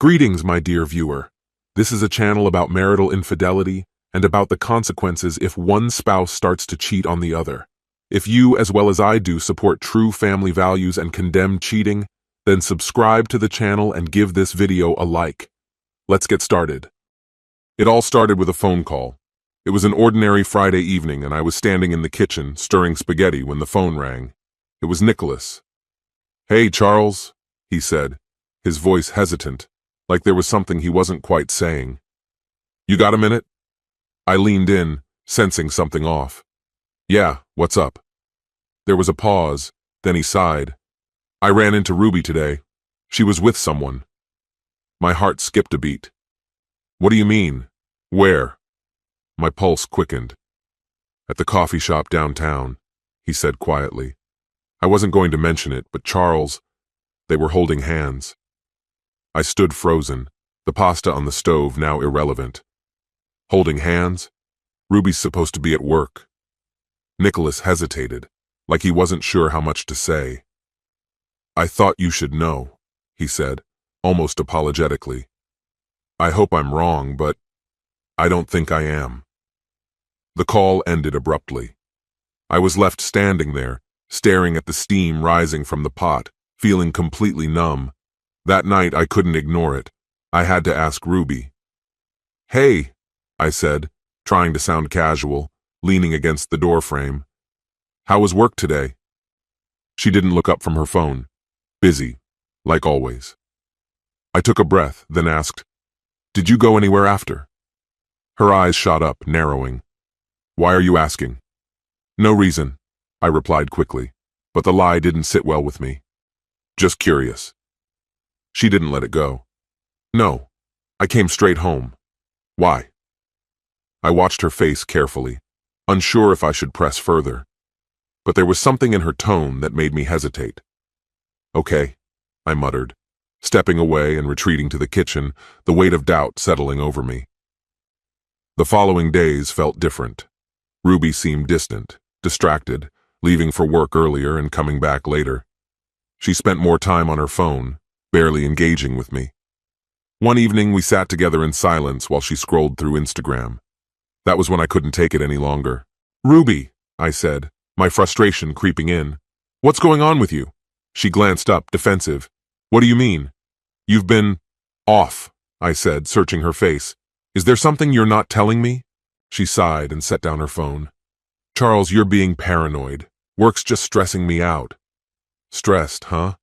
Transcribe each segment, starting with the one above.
Greetings, my dear viewer. This is a channel about marital infidelity and about the consequences if one spouse starts to cheat on the other. If you, as well as I do, support true family values and condemn cheating, then subscribe to the channel and give this video a like. Let's get started. It all started with a phone call. It was an ordinary Friday evening and I was standing in the kitchen stirring spaghetti when the phone rang. It was Nicholas. "Hey, Charles," he said, his voice hesitant, like there was something he wasn't quite saying. "You got a minute?" I leaned in, sensing something off. "Yeah, what's up?" There was a pause, then he sighed. "I ran into Ruby today. She was with someone." My heart skipped a beat. "What do you mean? Where?" My pulse quickened. "At the coffee shop downtown," he said quietly. I wasn't going to mention it, but Charles, they were holding hands. I stood frozen, the pasta on the stove now irrelevant. Holding hands? Ruby's supposed to be at work. Nicholas hesitated, like he wasn't sure how much to say. "I thought you should know," he said, almost apologetically. "I hope I'm wrong, but I don't think I am." The call ended abruptly. I was left standing there, staring at the steam rising from the pot, feeling completely numb. That night I couldn't ignore it. I had to ask Ruby. "Hey," I said, trying to sound casual, leaning against the doorframe. "How was work today?" She didn't look up from her phone. Busy, like always. I took a breath, then asked, "Did you go anywhere after?" Her eyes shot up, narrowing. "Why are you asking?" "No reason," I replied quickly, but the lie didn't sit well with me. "Just curious." She didn't let it go. "No, I came straight home." "Why?" I watched her face carefully, unsure if I should press further. But there was something in her tone that made me hesitate. "Okay," I muttered, stepping away and retreating to the kitchen, the weight of doubt settling over me. The following days felt different. Ruby seemed distant, distracted, leaving for work earlier and coming back later. She spent more time on her phone, barely engaging with me. One evening we sat together in silence while she scrolled through Instagram. That was when I couldn't take it any longer. "Ruby," I said, my frustration creeping in. "What's going on with you?" She glanced up, defensive. "What do you mean?" "You've been off," I said, searching her face. "Is there something you're not telling me?" She sighed and set down her phone. "Charles, you're being paranoid. Work's just stressing me out." "Stressed, huh?"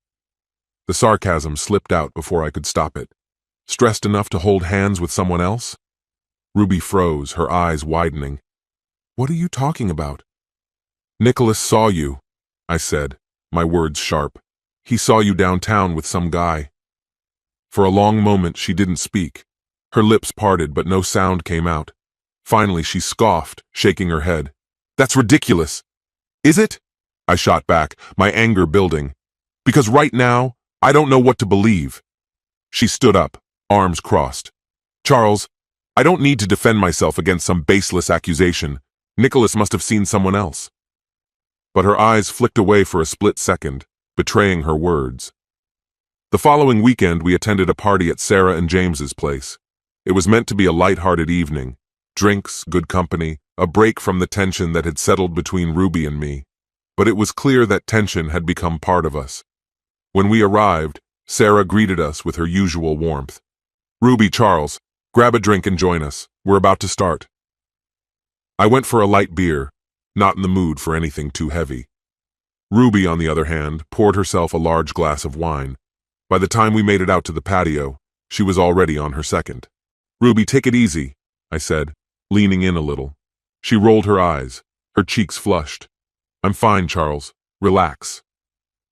The sarcasm slipped out before I could stop it. "Stressed enough to hold hands with someone else?" Ruby froze, her eyes widening. "What are you talking about?" "Nicholas saw you," I said, my words sharp. "He saw you downtown with some guy." For a long moment she didn't speak. Her lips parted but no sound came out. Finally she scoffed, shaking her head. "That's ridiculous." "Is it?" I shot back, my anger building. "Because right now, I don't know what to believe." She stood up, arms crossed. "Charles, I don't need to defend myself against some baseless accusation. Nicholas must have seen someone else." But her eyes flicked away for a split second, betraying her words. The following weekend we attended a party at Sarah and James's place. It was meant to be a light-hearted evening. Drinks, good company, a break from the tension that had settled between Ruby and me. But it was clear that tension had become part of us. When we arrived, Sarah greeted us with her usual warmth. "Ruby, Charles, grab a drink and join us. We're about to start." I went for a light beer, not in the mood for anything too heavy. Ruby, on the other hand, poured herself a large glass of wine. By the time we made it out to the patio, she was already on her second. "Ruby, take it easy," I said, leaning in a little. She rolled her eyes, her cheeks flushed. "I'm fine, Charles. Relax."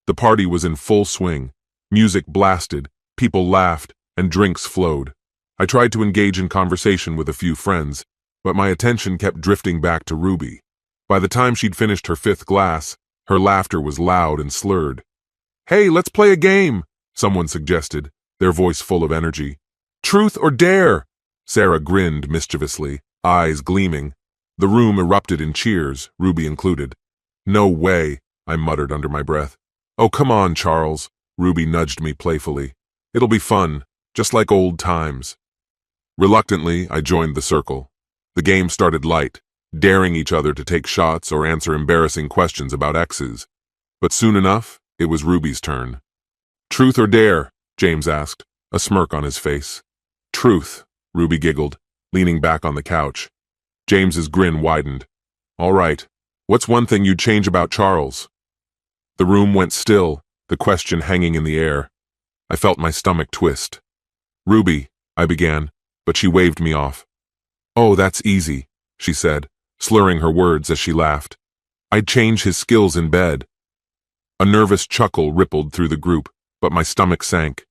The party was in full swing. Music blasted, people laughed, and drinks flowed. I tried to engage in conversation with a few friends, but my attention kept drifting back to Ruby. By the time she'd finished her fifth glass, her laughter was loud and slurred. "Hey, let's play a game," someone suggested, their voice full of energy. "Truth or dare?" Sarah grinned mischievously, eyes gleaming. The room erupted in cheers, Ruby included. "No way," I muttered under my breath. "Oh, come on, Charles," Ruby nudged me playfully. "It'll be fun. just like old times. Reluctantly, I joined the circle. The game started light, daring each other to take shots or answer embarrassing questions about exes. But soon enough, it was Ruby's turn. "Truth or dare?" James asked, a smirk on his face. "Truth," Ruby giggled, leaning back on the couch. James's grin widened. "All right, what's one thing you'd change about Charles?" The room went still, the question hanging in the air. I felt my stomach twist. "Ruby," I began, but she waved me off. "Oh, that's easy," she said, slurring her words as she laughed. "I'd change his skills in bed." A nervous chuckle rippled through the group, but my stomach sank.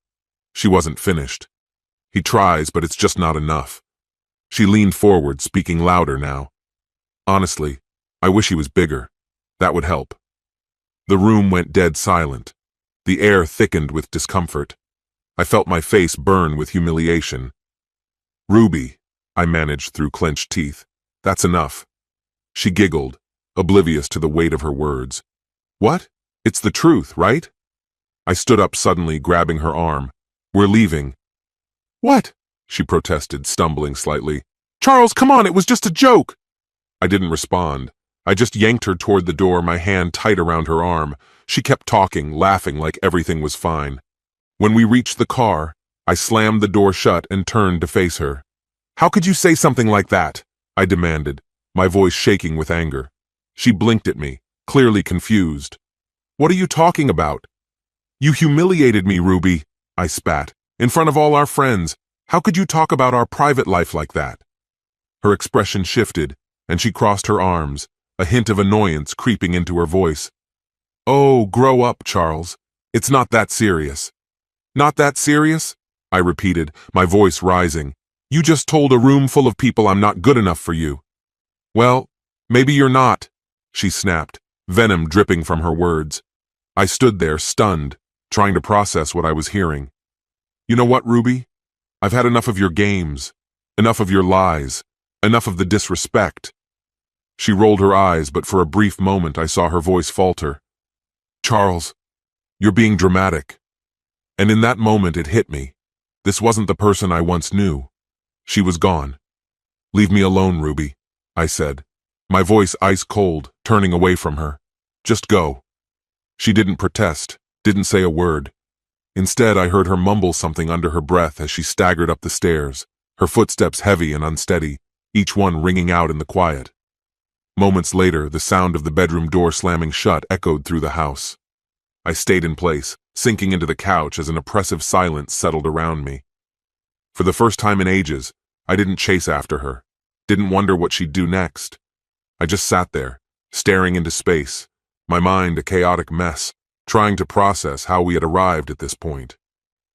She wasn't finished. "He tries, but it's just not enough." She leaned forward, speaking louder now. "Honestly, I wish he was bigger. That would help." The room went dead silent. The air thickened with discomfort. I felt my face burn with humiliation. "Ruby," I managed through clenched teeth. "That's enough." She giggled, oblivious to the weight of her words. "What? It's the truth, right?" I stood up suddenly, grabbing her arm. "We're leaving." "What?" she protested, stumbling slightly. "Charles, come on, it was just a joke." I didn't respond. I just yanked her toward the door, my hand tight around her arm. She kept talking, laughing like everything was fine. When we reached the car, I slammed the door shut and turned to face her. "How could you say something like that?" I demanded, my voice shaking with anger. She blinked at me, clearly confused. "What are you talking about?" "You humiliated me, Ruby," I spat, "in front of all our friends. How could you talk about our private life like that?" Her expression shifted, and she crossed her arms, a hint of annoyance creeping into her voice. "Oh, grow up, Charles. It's not that serious." "Not that serious?" I repeated, my voice rising. "You just told a room full of people I'm not good enough for you." "Well, maybe you're not," she snapped, venom dripping from her words. I stood there, stunned, trying to process what I was hearing. "You know what, Ruby? I've had enough of your games, enough of your lies, enough of the disrespect." She rolled her eyes, but for a brief moment I saw her voice falter. "Charles, you're being dramatic." And in that moment it hit me. This wasn't the person I once knew. She was gone. "Leave me alone, Ruby," I said, my voice ice cold, turning away from her. "Just go." She didn't protest, didn't say a word. Instead, I heard her mumble something under her breath as she staggered up the stairs, her footsteps heavy and unsteady, each one ringing out in the quiet. Moments later, the sound of the bedroom door slamming shut echoed through the house. I stayed in place, sinking into the couch as an oppressive silence settled around me. For the first time in ages, I didn't chase after her, didn't wonder what she'd do next. I just sat there, staring into space, my mind a chaotic mess, trying to process how we had arrived at this point.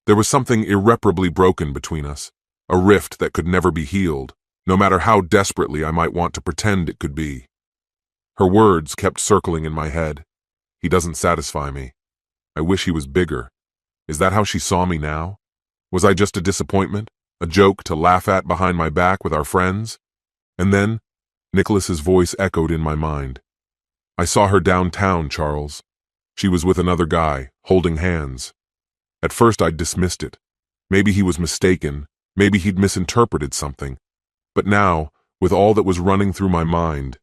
There was something irreparably broken between us, a rift that could never be healed, no matter how desperately I might want to pretend it could be. Her words kept circling in my head. "He doesn't satisfy me. I wish he was bigger." Is that how she saw me now? Was I just a disappointment, a joke to laugh at behind my back with our friends? And then, Nicholas's voice echoed in my mind. "I saw her downtown, Charles. She was with another guy, holding hands." At first I'd dismissed it. Maybe he was mistaken, maybe he'd misinterpreted something. But now, with all that was running through my mind,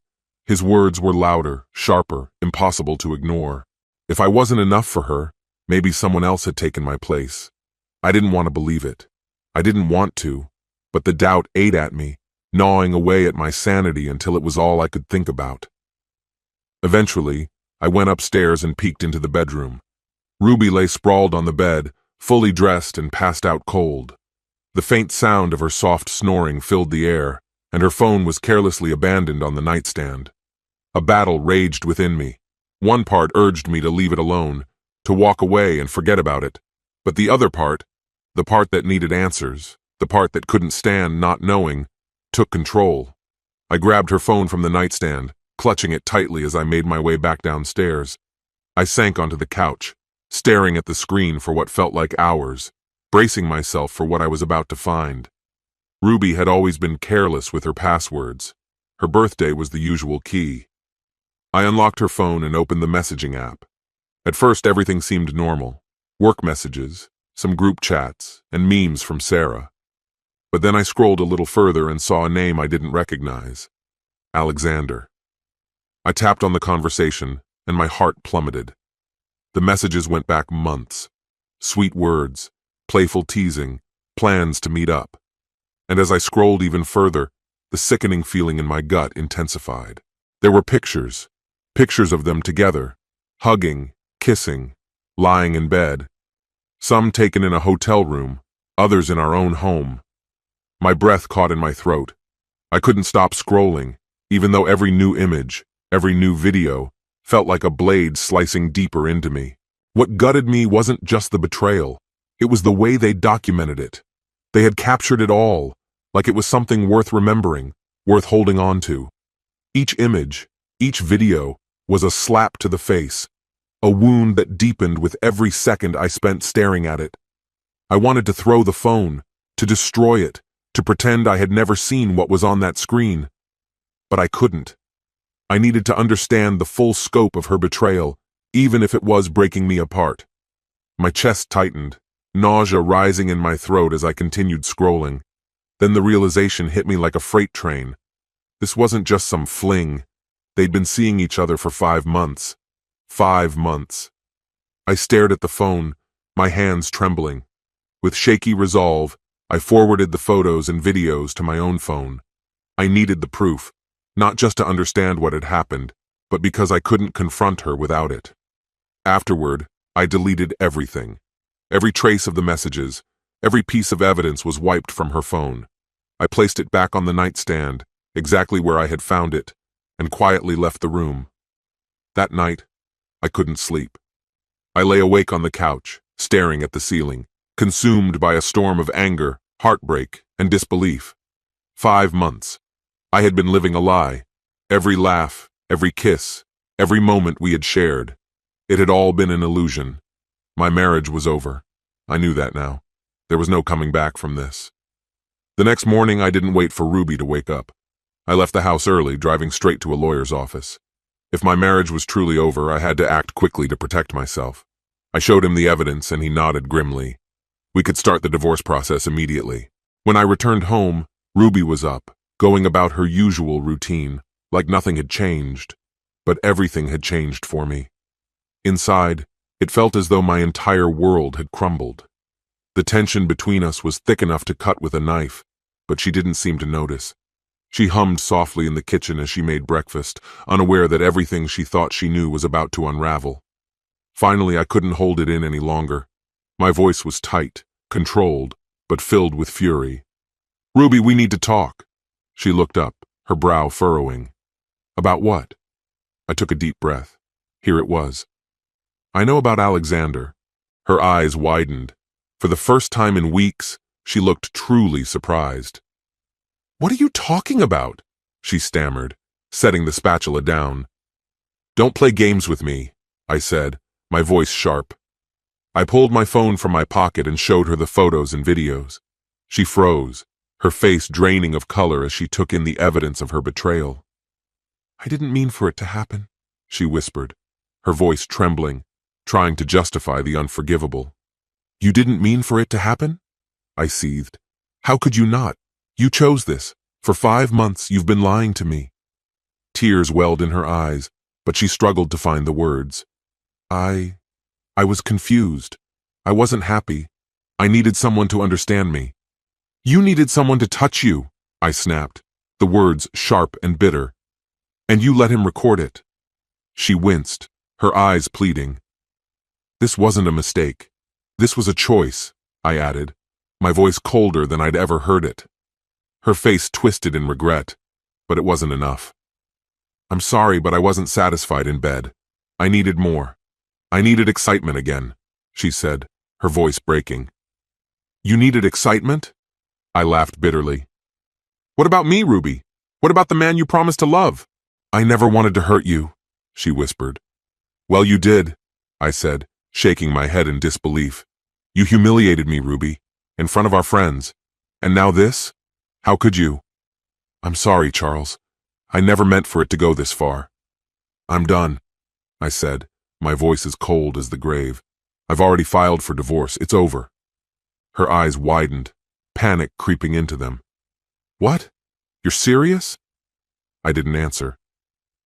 his words were louder, sharper, impossible to ignore. If I wasn't enough for her, maybe someone else had taken my place. I didn't want to believe it. I didn't want to, but the doubt ate at me, gnawing away at my sanity until it was all I could think about. Eventually, I went upstairs and peeked into the bedroom. Ruby lay sprawled on the bed, fully dressed and passed out cold. The faint sound of her soft snoring filled the air, and her phone was carelessly abandoned on the nightstand. A battle raged within me. One part urged me to leave it alone, to walk away and forget about it. But the other part, the part that needed answers, the part that couldn't stand not knowing, took control. I grabbed her phone from the nightstand, clutching it tightly as I made my way back downstairs. I sank onto the couch, staring at the screen for what felt like hours, bracing myself for what I was about to find. Ruby had always been careless with her passwords. Her birthday was the usual key. I unlocked her phone and opened the messaging app. At first, everything seemed normal. Work messages, some group chats, and memes from Sarah. But then I scrolled a little further and saw a name I didn't recognize. Alexander. I tapped on the conversation, and my heart plummeted. The messages went back months. Sweet words, playful teasing, plans to meet up. And as I scrolled even further, the sickening feeling in my gut intensified. There were pictures of them together, hugging, kissing, lying in bed. Some taken in a hotel room, others in our own home. My breath caught in my throat. I couldn't stop scrolling, even though every new image, every new video, felt like a blade slicing deeper into me. What gutted me wasn't just the betrayal. It was the way they documented it. They had captured it all, like it was something worth remembering, worth holding on to. Each image, each video, was a slap to the face, a wound that deepened with every second I spent staring at it. I wanted to throw the phone, to destroy it, to pretend I had never seen what was on that screen. But I couldn't. I needed to understand the full scope of her betrayal, even if it was breaking me apart. My chest tightened, nausea rising in my throat as I continued scrolling. Then the realization hit me like a freight train. This wasn't just some fling. They'd been seeing each other for 5 months. 5 months. I stared at the phone, my hands trembling. With shaky resolve, I forwarded the photos and videos to my own phone. I needed the proof, not just to understand what had happened, but because I couldn't confront her without it. Afterward, I deleted everything. Every trace of the messages, every piece of evidence was wiped from her phone. I placed it back on the nightstand, exactly where I had found it, and quietly left the room. That night, I couldn't sleep. I lay awake on the couch, staring at the ceiling, consumed by a storm of anger, heartbreak, and disbelief. 5 months. I had been living a lie. Every laugh, every kiss, every moment we had shared. It had all been an illusion. My marriage was over. I knew that now. There was no coming back from this. The next morning, I didn't wait for Ruby to wake up. I left the house early, driving straight to a lawyer's office. If my marriage was truly over, I had to act quickly to protect myself. I showed him the evidence, and he nodded grimly. We could start the divorce process immediately. When I returned home, Ruby was up, going about her usual routine, like nothing had changed. But everything had changed for me. Inside, it felt as though my entire world had crumbled. The tension between us was thick enough to cut with a knife, but she didn't seem to notice. She hummed softly in the kitchen as she made breakfast, unaware that everything she thought she knew was about to unravel. Finally, I couldn't hold it in any longer. My voice was tight, controlled, but filled with fury. "Ruby, we need to talk." She looked up, her brow furrowing. "About what?" I took a deep breath. Here it was. "I know about Alexander." Her eyes widened. For the first time in weeks, she looked truly surprised. "What are you talking about?" she stammered, setting the spatula down. "Don't play games with me," I said, my voice sharp. I pulled my phone from my pocket and showed her the photos and videos. She froze, her face draining of color as she took in the evidence of her betrayal. "I didn't mean for it to happen," she whispered, her voice trembling, trying to justify the unforgivable. "You didn't mean for it to happen?" I seethed. "How could you not? You chose this. For 5 months, you've been lying to me." Tears welled in her eyes, but she struggled to find the words. I was confused. I wasn't happy. I needed someone to understand me." "You needed someone to touch you," I snapped, the words sharp and bitter. "And you let him record it." She winced, her eyes pleading. "This wasn't a mistake. This was a choice," I added, my voice colder than I'd ever heard it. Her face twisted in regret, but it wasn't enough. "I'm sorry, but I wasn't satisfied in bed. I needed more. I needed excitement again," she said, her voice breaking. "You needed excitement?" I laughed bitterly. "What about me, Ruby? What about the man you promised to love?" "I never wanted to hurt you," she whispered. "Well, you did," I said, shaking my head in disbelief. "You humiliated me, Ruby, in front of our friends. And now this? How could you?" "I'm sorry, Charles. I never meant for it to go this far." "I'm done," I said, my voice as cold as the grave. "I've already filed for divorce. It's over." Her eyes widened, panic creeping into them. "What? You're serious?" I didn't answer.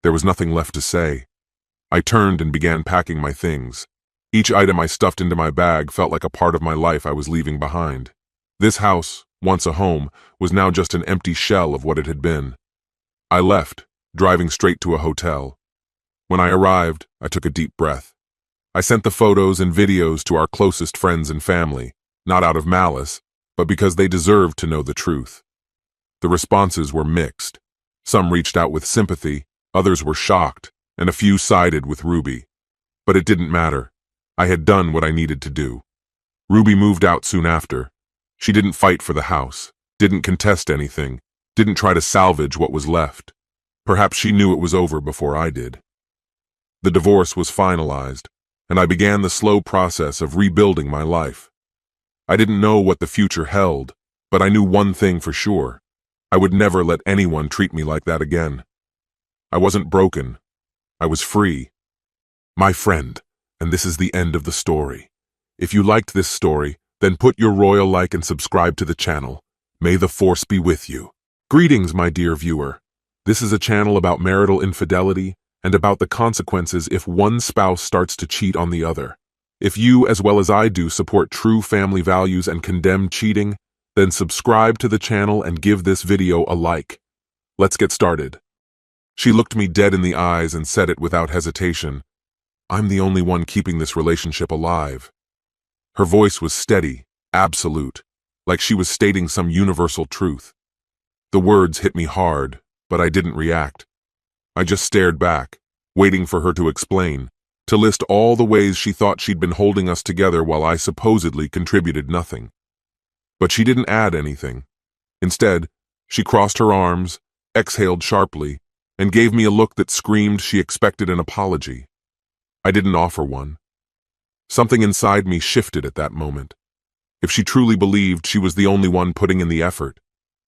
There was nothing left to say. I turned and began packing my things. Each item I stuffed into my bag felt like a part of my life I was leaving behind. This house, once a home, was now just an empty shell of what it had been. I left, driving straight to a hotel. When I arrived, I took a deep breath. I sent the photos and videos to our closest friends and family, not out of malice, but because they deserved to know the truth. The responses were mixed. Some reached out with sympathy, others were shocked, and a few sided with Ruby. But it didn't matter. I had done what I needed to do. Ruby moved out soon after. She didn't fight for the house, didn't contest anything, didn't try to salvage what was left. Perhaps she knew it was over before I did. The divorce was finalized, and I began the slow process of rebuilding my life. I didn't know what the future held, but I knew one thing for sure. I would never let anyone treat me like that again. I wasn't broken. I was free. My friend, and this is the end of the story. If you liked this story, then put your royal like and subscribe to the channel. May the force be with you. Greetings, my dear viewer. This is a channel about marital infidelity and about the consequences if one spouse starts to cheat on the other. If you, as well as I do, support true family values and condemn cheating, then subscribe to the channel and give this video a like. Let's get started. She looked me dead in the eyes and said it without hesitation. "I'm the only one keeping this relationship alive." Her voice was steady, absolute, like she was stating some universal truth. The words hit me hard, but I didn't react. I just stared back, waiting for her to explain, to list all the ways she thought she'd been holding us together while I supposedly contributed nothing. But she didn't add anything. Instead, she crossed her arms, exhaled sharply, and gave me a look that screamed she expected an apology. I didn't offer one. Something inside me shifted at that moment. If she truly believed she was the only one putting in the effort,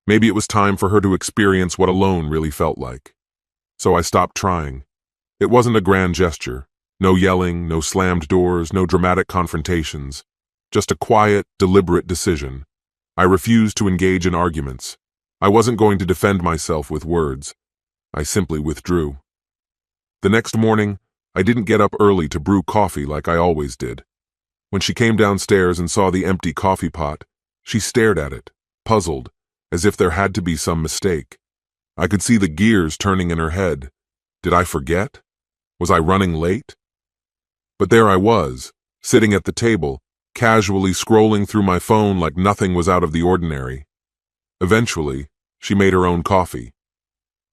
maybe it was time for her to experience what alone really felt like. So I stopped trying. It wasn't a grand gesture. No yelling, no slammed doors, no dramatic confrontations. Just a quiet, deliberate decision. I refused to engage in arguments. I wasn't going to defend myself with words. I simply withdrew. The next morning, I didn't get up early to brew coffee like I always did. When she came downstairs and saw the empty coffee pot, she stared at it, puzzled, as if there had to be some mistake. I could see the gears turning in her head. Did I forget? Was I running late? But there I was, sitting at the table, casually scrolling through my phone like nothing was out of the ordinary. Eventually, she made her own coffee.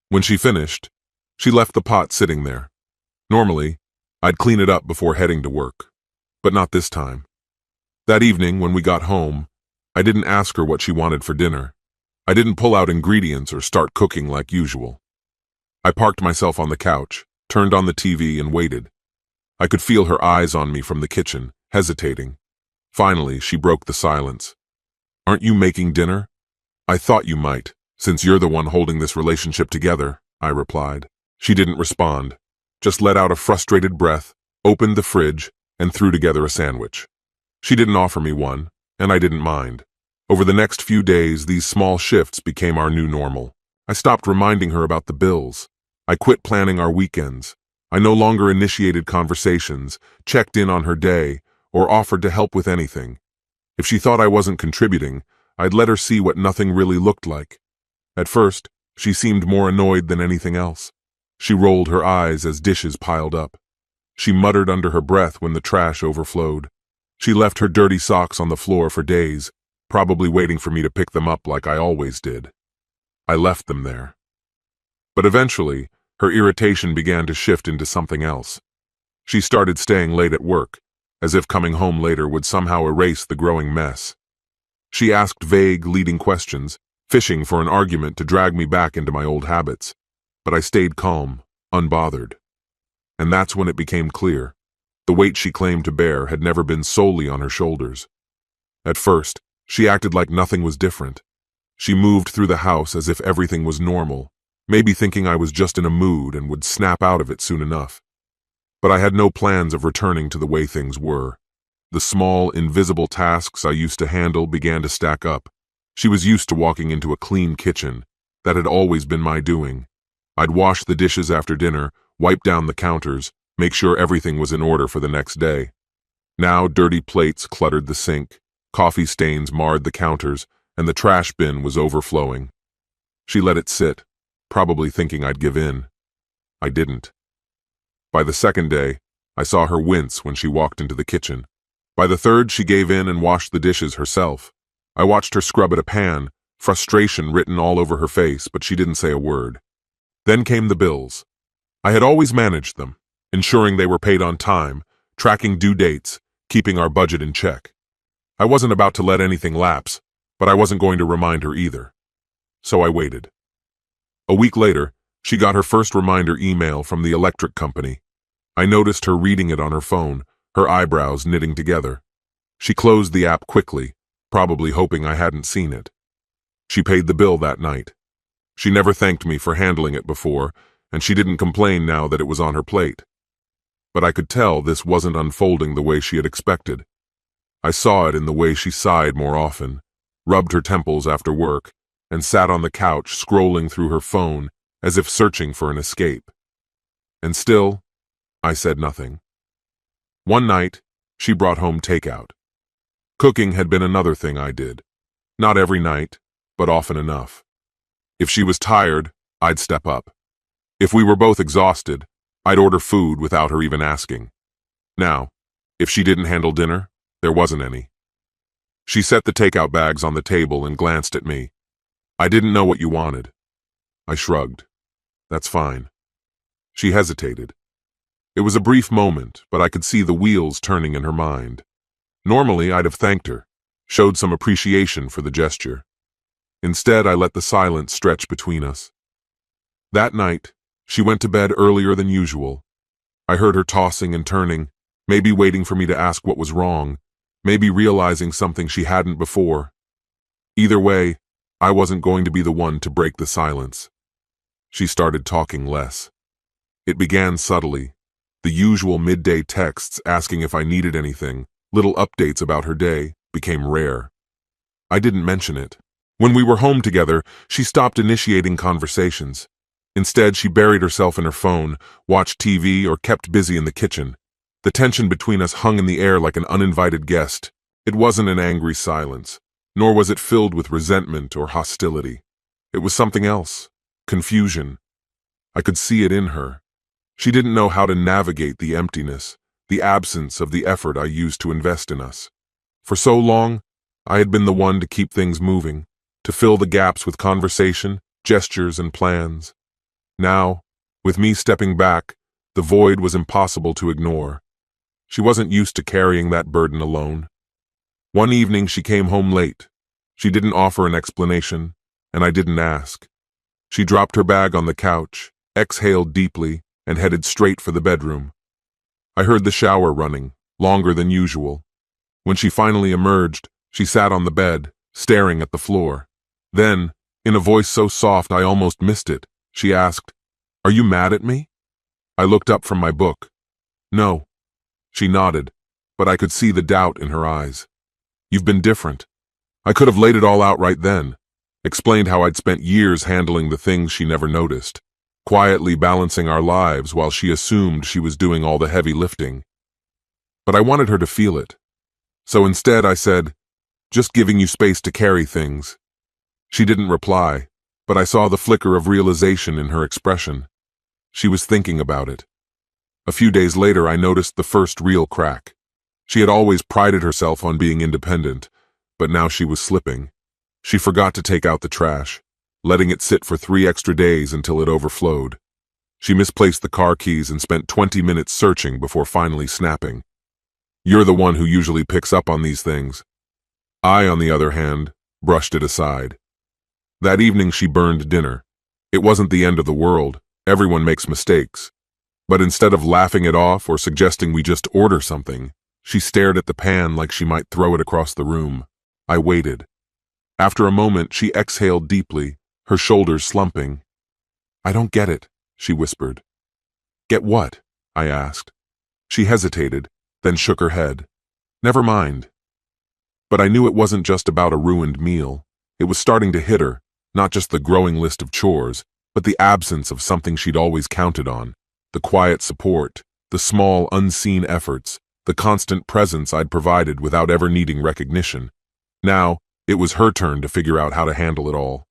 When she finished, she left the pot sitting there. Normally, I'd clean it up before heading to work, but not this time. That evening, when we got home, I didn't ask her what she wanted for dinner. I didn't pull out ingredients or start cooking like usual. I parked myself on the couch, turned on the TV, and waited. I could feel her eyes on me from the kitchen, hesitating. Finally, she broke the silence. "Aren't you making dinner?" "I thought you might, since you're the one holding this relationship together," I replied. She didn't respond, just let out a frustrated breath, opened the fridge, and threw together a sandwich. She didn't offer me one, and I didn't mind. Over the next few days, these small shifts became our new normal. I stopped reminding her about the bills. I quit planning our weekends. I no longer initiated conversations, checked in on her day, or offered to help with anything. If she thought I wasn't contributing, I'd let her see what nothing really looked like. At first, she seemed more annoyed than anything else. She rolled her eyes as dishes piled up. She muttered under her breath when the trash overflowed. She left her dirty socks on the floor for days, probably waiting for me to pick them up like I always did. I left them there. But eventually, her irritation began to shift into something else. She started staying late at work, as if coming home later would somehow erase the growing mess. She asked vague, leading questions, fishing for an argument to drag me back into my old habits. But I stayed calm, unbothered. And that's when it became clear. The weight she claimed to bear had never been solely on her shoulders. At first, she acted like nothing was different. She moved through the house as if everything was normal, maybe thinking I was just in a mood and would snap out of it soon enough. But I had no plans of returning to the way things were. The small, invisible tasks I used to handle began to stack up. She was used to walking into a clean kitchen. That had always been my doing. I'd wash the dishes after dinner, wipe down the counters, make sure everything was in order for the next day. Now dirty plates cluttered the sink, coffee stains marred the counters, and the trash bin was overflowing. She let it sit, probably thinking I'd give in. I didn't. By the second day, I saw her wince when she walked into the kitchen. By the third, she gave in and washed the dishes herself. I watched her scrub at a pan, frustration written all over her face, but she didn't say a word. Then came the bills. I had always managed them, ensuring they were paid on time, tracking due dates, keeping our budget in check. I wasn't about to let anything lapse, but I wasn't going to remind her either. So I waited. A week later, she got her first reminder email from the electric company. I noticed her reading it on her phone, her eyebrows knitting together. She closed the app quickly, probably hoping I hadn't seen it. She paid the bill that night. She never thanked me for handling it before, and she didn't complain now that it was on her plate. But I could tell this wasn't unfolding the way she had expected. I saw it in the way she sighed more often, rubbed her temples after work, and sat on the couch scrolling through her phone as if searching for an escape. And still, I said nothing. One night, she brought home takeout. Cooking had been another thing I did. Not every night, but often enough. If she was tired, I'd step up. If we were both exhausted, I'd order food without her even asking. Now, if she didn't handle dinner, there wasn't any. She set the takeout bags on the table and glanced at me. I didn't know what you wanted. I shrugged. That's fine. She hesitated. It was a brief moment, but I could see the wheels turning in her mind. Normally, I'd have thanked her, showed some appreciation for the gesture. Instead, I let the silence stretch between us. That night, she went to bed earlier than usual. I heard her tossing and turning, maybe waiting for me to ask what was wrong, maybe realizing something she hadn't before. Either way, I wasn't going to be the one to break the silence. She started talking less. It began subtly. The usual midday texts asking if I needed anything, little updates about her day, became rare. I didn't mention it. When we were home together, she stopped initiating conversations. Instead, she buried herself in her phone, watched TV, or kept busy in the kitchen. The tension between us hung in the air like an uninvited guest. It wasn't an angry silence, nor was it filled with resentment or hostility. It was something else, confusion. I could see it in her. She didn't know how to navigate the emptiness, the absence of the effort I used to invest in us. For so long, I had been the one to keep things moving, to fill the gaps with conversation, gestures, and plans. Now, with me stepping back, the void was impossible to ignore. She wasn't used to carrying that burden alone. One evening she came home late. She didn't offer an explanation, and I didn't ask. She dropped her bag on the couch, exhaled deeply, and headed straight for the bedroom. I heard the shower running, longer than usual. When she finally emerged, she sat on the bed, staring at the floor. Then, in a voice so soft I almost missed it, she asked, "Are you mad at me?" I looked up from my book. "No." She nodded, but I could see the doubt in her eyes. "You've been different." I could have laid it all out right then, explained how I'd spent years handling the things she never noticed, quietly balancing our lives while she assumed she was doing all the heavy lifting. But I wanted her to feel it. So instead I said, "Just giving you space to carry things." She didn't reply, but I saw the flicker of realization in her expression. She was thinking about it. A few days later, I noticed the first real crack. She had always prided herself on being independent, but now she was slipping. She forgot to take out the trash, letting it sit for 3 extra days until it overflowed. She misplaced the car keys and spent 20 minutes searching before finally snapping. "You're the one who usually picks up on these things." I, on the other hand, brushed it aside. That evening she burned dinner. It wasn't the end of the world. Everyone makes mistakes. But instead of laughing it off or suggesting we just order something, she stared at the pan like she might throw it across the room. I waited. After a moment, she exhaled deeply, her shoulders slumping. "I don't get it," she whispered. "Get what?" I asked. She hesitated, then shook her head. Never mind. But I knew it wasn't just about a ruined meal. It was starting to hit her, not just the growing list of chores, but the absence of something she'd always counted on. The quiet support, the small, unseen efforts, the constant presence I'd provided without ever needing recognition. Now, it was her turn to figure out how to handle it all.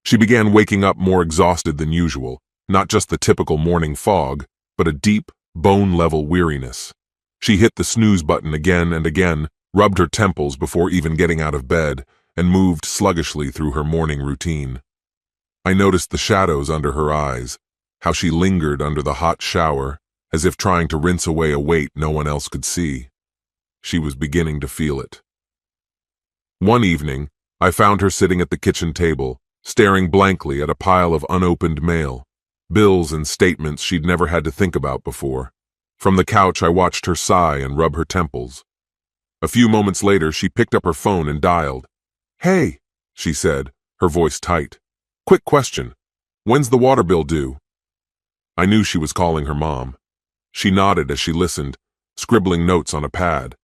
She began waking up more exhausted than usual, not just the typical morning fog, but a deep, bone-level weariness. She hit the snooze button again and again, rubbed her temples before even getting out of bed, and moved sluggishly through her morning routine. I noticed the shadows under her eyes, how she lingered under the hot shower, as if trying to rinse away a weight no one else could see. She was beginning to feel it. One evening, I found her sitting at the kitchen table, staring blankly at a pile of unopened mail, bills and statements she'd never had to think about before. From the couch, I watched her sigh and rub her temples. A few moments later, she picked up her phone and dialed. "Hey," she said, her voice tight. "Quick question. When's the water bill due?" I knew she was calling her mom. She nodded as she listened, scribbling notes on a pad.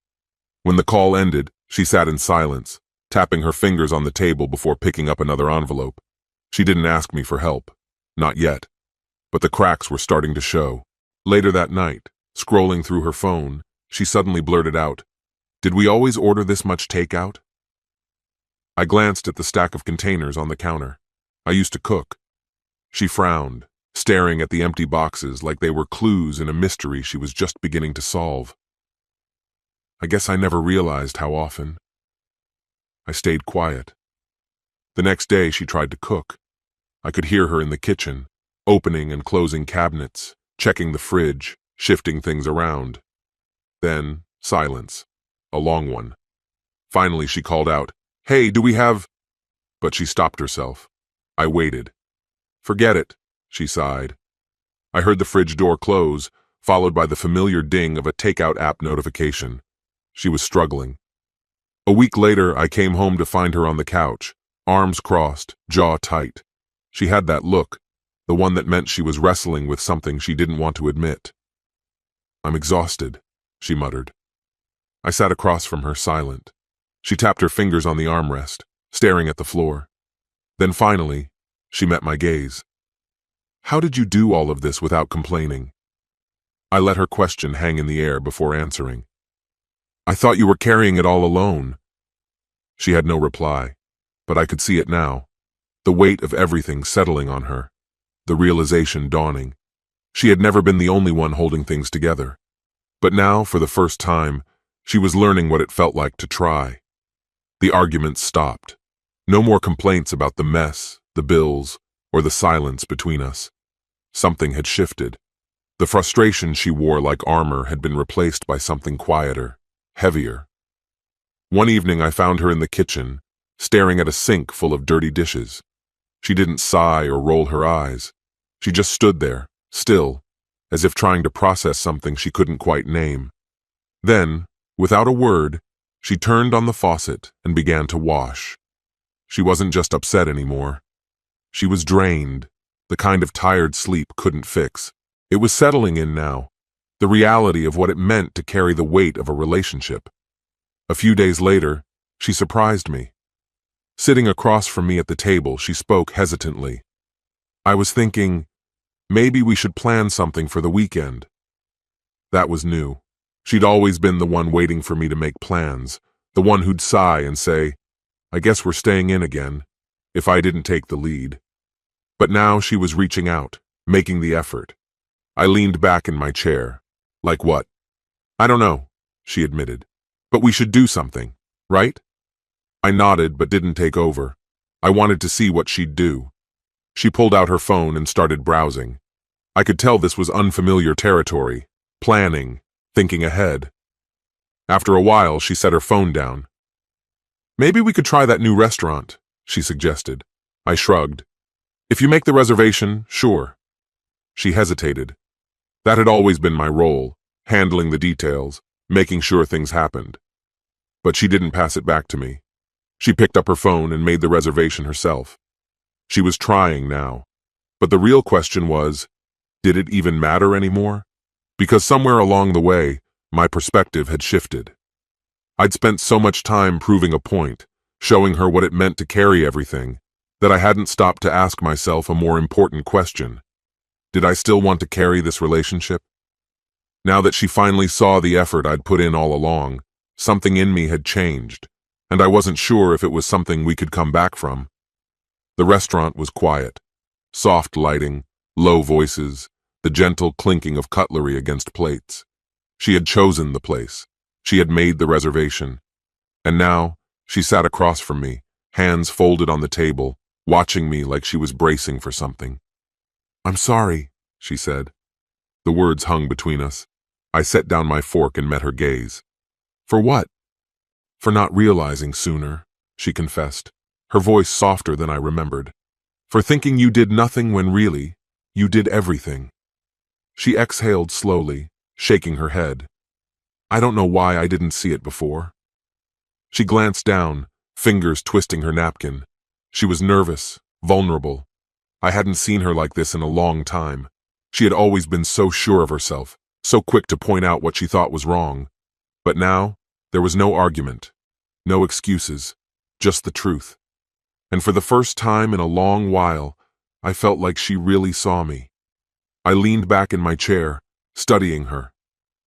When the call ended, she sat in silence, tapping her fingers on the table before picking up another envelope. She didn't ask me for help. Not yet. But the cracks were starting to show. Later that night, scrolling through her phone, she suddenly blurted out, "Did we always order this much takeout?" I glanced at the stack of containers on the counter. I used to cook. She frowned, staring at the empty boxes like they were clues in a mystery she was just beginning to solve. I guess I never realized how often. I stayed quiet. The next day she tried to cook. I could hear her in the kitchen, opening and closing cabinets, checking the fridge, shifting things around. Then, silence. A long one. Finally she called out, "Hey, do we have—" But she stopped herself. I waited. "Forget it," she sighed. I heard the fridge door close, followed by the familiar ding of a takeout app notification. She was struggling. A week later, I came home to find her on the couch, arms crossed, jaw tight. She had that look, the one that meant she was wrestling with something she didn't want to admit. "I'm exhausted," she muttered. I sat across from her, silent. She tapped her fingers on the armrest, staring at the floor. Then finally, she met my gaze. "How did you do all of this without complaining?" I let her question hang in the air before answering. "I thought you were carrying it all alone." She had no reply, but I could see it now. The weight of everything settling on her. The realization dawning. She had never been the only one holding things together. But now, for the first time, she was learning what it felt like to try. The arguments stopped. No more complaints about the mess, the bills, or the silence between us. Something had shifted. The frustration she wore like armor had been replaced by something quieter, heavier. One evening I found her in the kitchen, staring at a sink full of dirty dishes. She didn't sigh or roll her eyes. She just stood there, still, as if trying to process something she couldn't quite name. Then, without a word, she turned on the faucet and began to wash. She wasn't just upset anymore. She was drained, the kind of tired sleep couldn't fix. It was settling in now, the reality of what it meant to carry the weight of a relationship. A few days later, she surprised me. Sitting across from me at the table, she spoke hesitantly. "I was thinking, maybe we should plan something for the weekend." That was new. She'd always been the one waiting for me to make plans, the one who'd sigh and say, "I guess we're staying in again," if I didn't take the lead. But now she was reaching out, making the effort. I leaned back in my chair. "Like what?" "I don't know," she admitted. "But we should do something, right?" I nodded but didn't take over. I wanted to see what she'd do. She pulled out her phone and started browsing. I could tell this was unfamiliar territory, planning, thinking ahead. After a while, she set her phone down. "Maybe we could try that new restaurant," she suggested. I shrugged. "If you make the reservation, sure." She hesitated. That had always been my role, handling the details, making sure things happened. But she didn't pass it back to me. She picked up her phone and made the reservation herself. She was trying now. But the real question was, did it even matter anymore? Because somewhere along the way, my perspective had shifted. I'd spent so much time proving a point, showing her what it meant to carry everything, that I hadn't stopped to ask myself a more important question. Did I still want to carry this relationship? Now that she finally saw the effort I'd put in all along, something in me had changed, and I wasn't sure if it was something we could come back from. The restaurant was quiet. Soft lighting, low voices, the gentle clinking of cutlery against plates. She had chosen the place. She had made the reservation. And now, she sat across from me, hands folded on the table, watching me like she was bracing for something. "I'm sorry," she said. The words hung between us. I set down my fork and met her gaze. "For what?" "For not realizing sooner," she confessed, her voice softer than I remembered. "For thinking you did nothing when really, you did everything." She exhaled slowly, shaking her head. "I don't know why I didn't see it before." She glanced down, fingers twisting her napkin. She was nervous, vulnerable. I hadn't seen her like this in a long time. She had always been so sure of herself, so quick to point out what she thought was wrong. But now, there was no argument, no excuses, just the truth. And for the first time in a long while, I felt like she really saw me. I leaned back in my chair, studying her.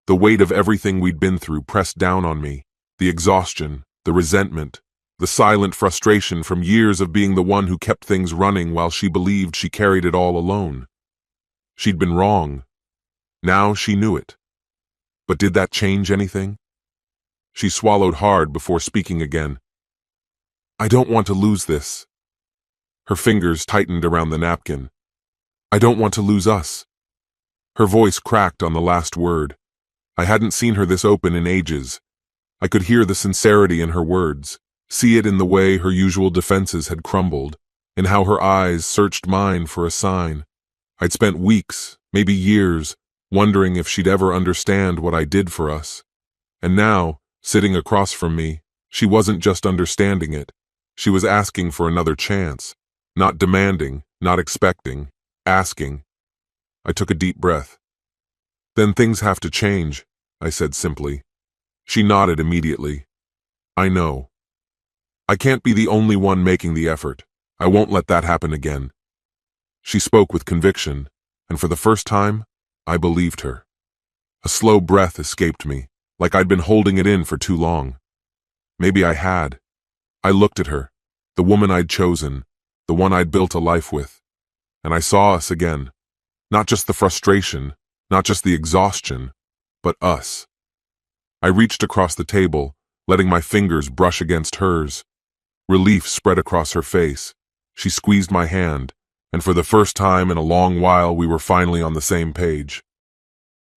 The weight of everything we'd been through pressed down on me, the exhaustion, the resentment, the silent frustration from years of being the one who kept things running while she believed she carried it all alone. She'd been wrong. Now she knew it. But did that change anything? She swallowed hard before speaking again. "I don't want to lose this." Her fingers tightened around the napkin. "I don't want to lose us." Her voice cracked on the last word. I hadn't seen her this open in ages. I could hear the sincerity in her words, see it in the way her usual defenses had crumbled, in how her eyes searched mine for a sign. I'd spent weeks, maybe years, wondering if she'd ever understand what I did for us. And now, sitting across from me, she wasn't just understanding it. She was asking for another chance. Not demanding, not expecting, asking. I took a deep breath. "Then things have to change," I said simply. She nodded immediately. "I know. I can't be the only one making the effort. I won't let that happen again." She spoke with conviction, and for the first time, I believed her. A slow breath escaped me, like I'd been holding it in for too long. Maybe I had. I looked at her, the woman I'd chosen, the one I'd built a life with, and I saw us again. Not just the frustration, not just the exhaustion, but us. I reached across the table, letting my fingers brush against hers. Relief spread across her face. She squeezed my hand, and for the first time in a long while we were finally on the same page.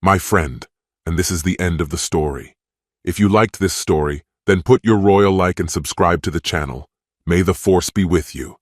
"My friend, and this is the end of the story. If you liked this story, then put your royal like and subscribe to the channel. May the force be with you."